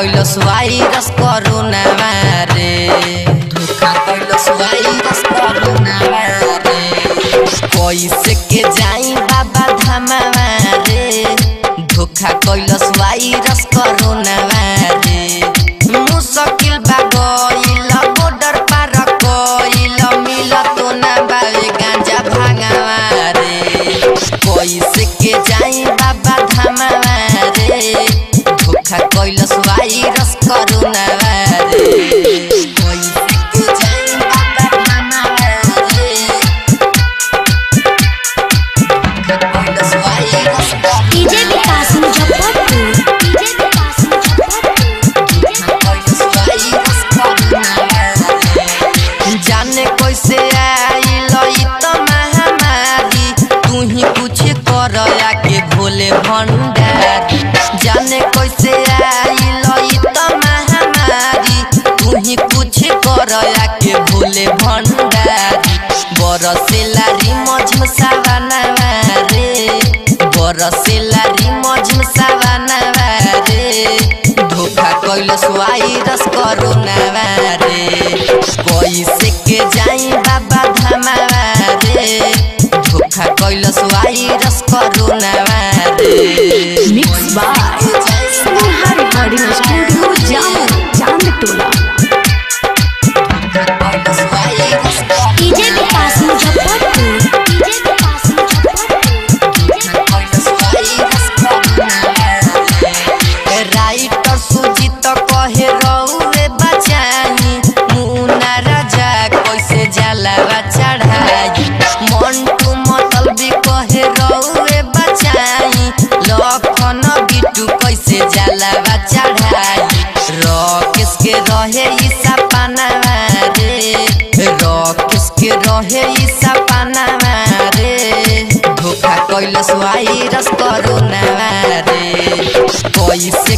कैलस virus corona रे, धोखा कैलस वायरस कोरोना रे। कैसे के जाई बाबा धामा रे, धोखा कैलस वायरस कोरोना रे। मुश्किल बा गइल बॉर्डर पार कइल, मिलतो ना बावे गांजा भांगावा रे। कैसे के जाई बाबा धामा रे, धोखा कैलस वायरस कोरोना रे। कैसे के जाई बाबा धामा रे, धोखा कैलस virus DJ Vikas Muzaffarpur, DJ विकास जाने कैसे आइल त महामारी, तू ही कुछ कर के भोले भंडारी। जाने कैसे आइल त महामारी, तू ही कुछ कर के भोले भंडारी। बरसेला रिमझिम सावना रे, बरसेला रिमझिम सावना रे। धोखा कैलस वायरस कोरोना रे। कैसे के जाई बाबा धामा रे, धोखा कैलस वायरस कोरोना रे। Mix by Sneha recording studio Jamo Chandtola. DJ Vikas Muzaffarpur, DJ Vikas writer Sujit कहे रहुए बचाई, मुन्ना राजा कैसे जलावा चढ़ाई। मंटू मतलबी कहे रहुए बचाई, लखन बिट्टू कैसे जलावा चढ़ाई। राकेश के रहे ई सपना रे, राकेश के रहे ई सपना रे। धोखा कैलस वायरस कोरोना रे। कैसे